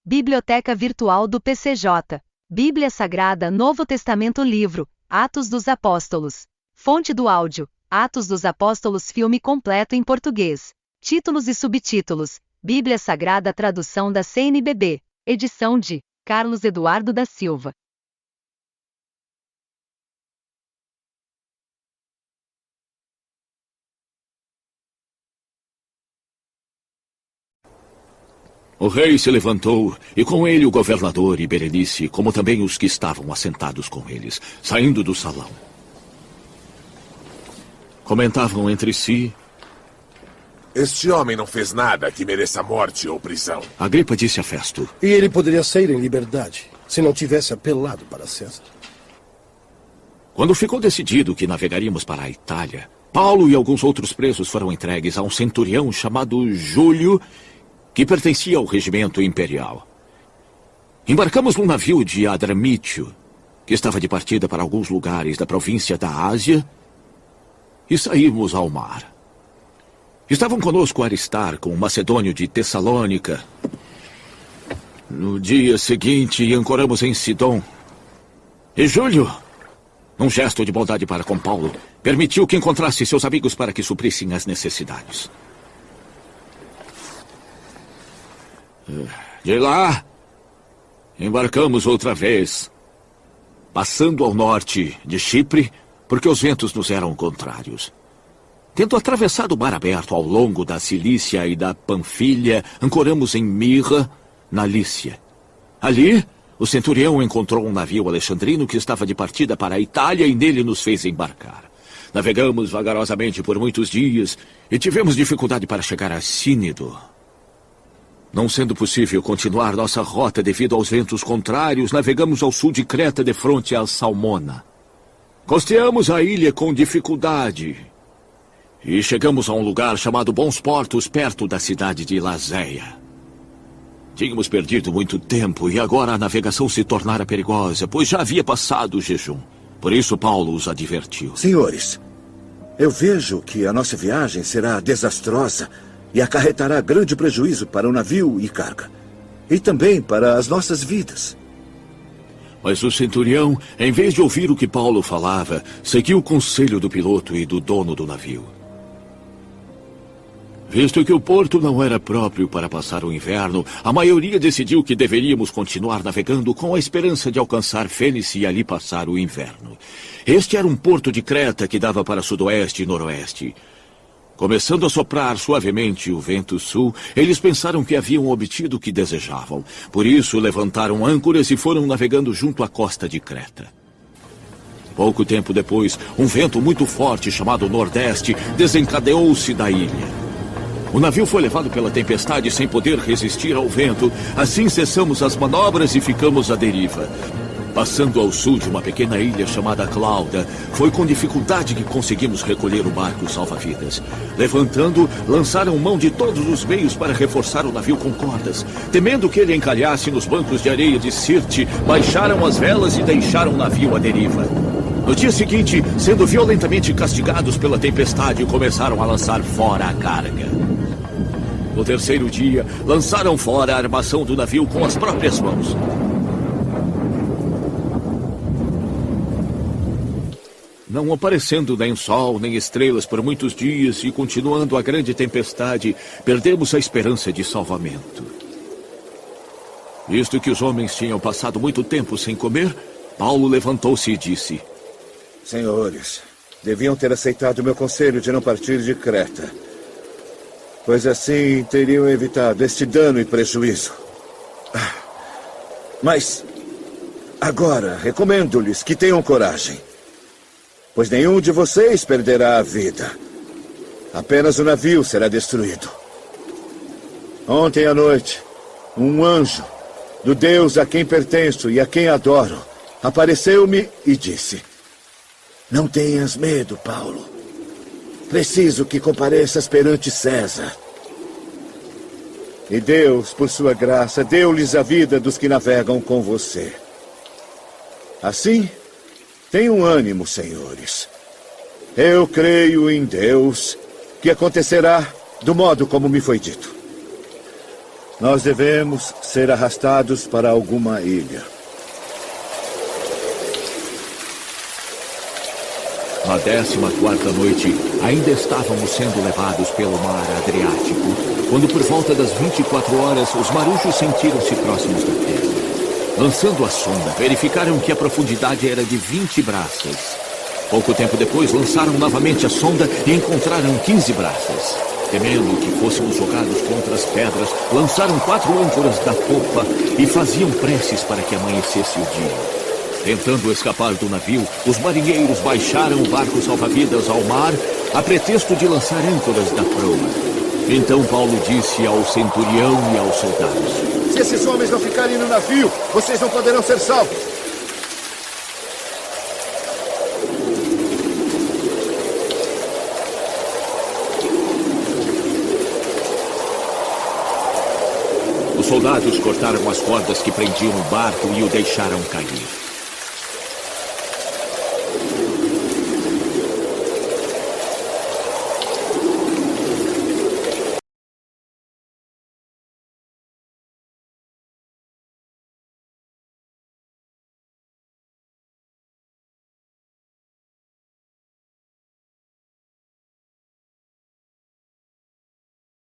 Biblioteca Virtual do PCJ. Bíblia Sagrada Novo Testamento Livro, Atos dos Apóstolos. Fonte do áudio, Atos dos Apóstolos filme completo em português. Títulos e subtítulos, Bíblia Sagrada tradução da CNBB. Edição de Carlos Eduardo da Silva. O rei se levantou, e com ele o governador e Berenice, como também os que estavam assentados com eles, saindo do salão. Comentavam entre si. Este homem não fez nada que mereça morte ou prisão. Agripa disse a Festo. E ele poderia sair em liberdade, se não tivesse apelado para César. Quando ficou decidido que navegaríamos para a Itália, Paulo e alguns outros presos foram entregues a um centurião chamado Júlio, que pertencia ao regimento imperial. Embarcamos num navio de Adramítio, que estava de partida para alguns lugares da província da Ásia, e saímos ao mar. Estavam conosco Aristarco, um macedônio de Tessalônica. No dia seguinte, ancoramos em Sidom. E Júlio, num gesto de bondade para com Paulo, permitiu que encontrasse seus amigos para que suprissem as necessidades. De lá, embarcamos outra vez, passando ao norte de Chipre, porque os ventos nos eram contrários. Tendo atravessado o mar aberto ao longo da Cilícia e da Panfilha, ancoramos em Mirra, na Lícia. Ali, o centurião encontrou um navio alexandrino que estava de partida para a Itália e nele nos fez embarcar. Navegamos vagarosamente por muitos dias e tivemos dificuldade para chegar a Sínido. Não sendo possível continuar nossa rota devido aos ventos contrários, navegamos ao sul de Creta de fronte a Salmona. Costeamos a ilha com dificuldade e chegamos a um lugar chamado Bons Portos, perto da cidade de Lazéia. Tínhamos perdido muito tempo e agora a navegação se tornara perigosa, pois já havia passado o jejum. Por isso Paulo os advertiu. Senhores, eu vejo que a nossa viagem será desastrosa e acarretará grande prejuízo para o navio e carga, e também para as nossas vidas. Mas o centurião, em vez de ouvir o que Paulo falava, seguiu o conselho do piloto e do dono do navio. Visto que o porto não era próprio para passar o inverno, a maioria decidiu que deveríamos continuar navegando com a esperança de alcançar Fênice e ali passar o inverno. Este era um porto de Creta que dava para sudoeste e noroeste. Começando a soprar suavemente o vento sul, eles pensaram que haviam obtido o que desejavam. Por isso, levantaram âncoras e foram navegando junto à costa de Creta. Pouco tempo depois, um vento muito forte chamado Nordeste desencadeou-se da ilha. O navio foi levado pela tempestade sem poder resistir ao vento. Assim cessamos as manobras e ficamos à deriva. Passando ao sul de uma pequena ilha chamada Clauda, foi com dificuldade que conseguimos recolher o barco salva-vidas. Levantando, lançaram mão de todos os meios para reforçar o navio com cordas. Temendo que ele encalhasse nos bancos de areia de Sirte, baixaram as velas e deixaram o navio à deriva. No dia seguinte, sendo violentamente castigados pela tempestade, começaram a lançar fora a carga. No terceiro dia, lançaram fora a armação do navio com as próprias mãos. Não aparecendo nem sol, nem estrelas por muitos dias e continuando a grande tempestade, perdemos a esperança de salvamento. Visto que os homens tinham passado muito tempo sem comer, Paulo levantou-se e disse: Senhores, deviam ter aceitado o meu conselho de não partir de Creta, pois assim teriam evitado este dano e prejuízo. Mas agora recomendo-lhes que tenham coragem, pois nenhum de vocês perderá a vida. Apenas o navio será destruído. Ontem à noite, um anjo, do Deus a quem pertenço e a quem adoro, apareceu-me e disse: Não tenhas medo, Paulo. Preciso que compareças perante César. E Deus, por sua graça, deu-lhes a vida dos que navegam com você. Assim, tenham ânimo, senhores. Eu creio em Deus que acontecerá do modo como me foi dito. Nós devemos ser arrastados para alguma ilha. Na 14ª noite, ainda estávamos sendo levados pelo mar Adriático, quando por volta das 24 horas, os marujos sentiram-se próximos da terra. Lançando a sonda, verificaram que a profundidade era de 20 braças. Pouco tempo depois, lançaram novamente a sonda e encontraram 15 braças. Temendo que fôssemos jogados contra as pedras, lançaram 4 âncoras da popa e faziam preces para que amanhecesse o dia. Tentando escapar do navio, os marinheiros baixaram o barco salva-vidas ao mar, a pretexto de lançar âncoras da proa. Então Paulo disse ao centurião e aos soldados: Se esses homens não ficarem no navio, vocês não poderão ser salvos. Os soldados cortaram as cordas que prendiam o barco e o deixaram cair.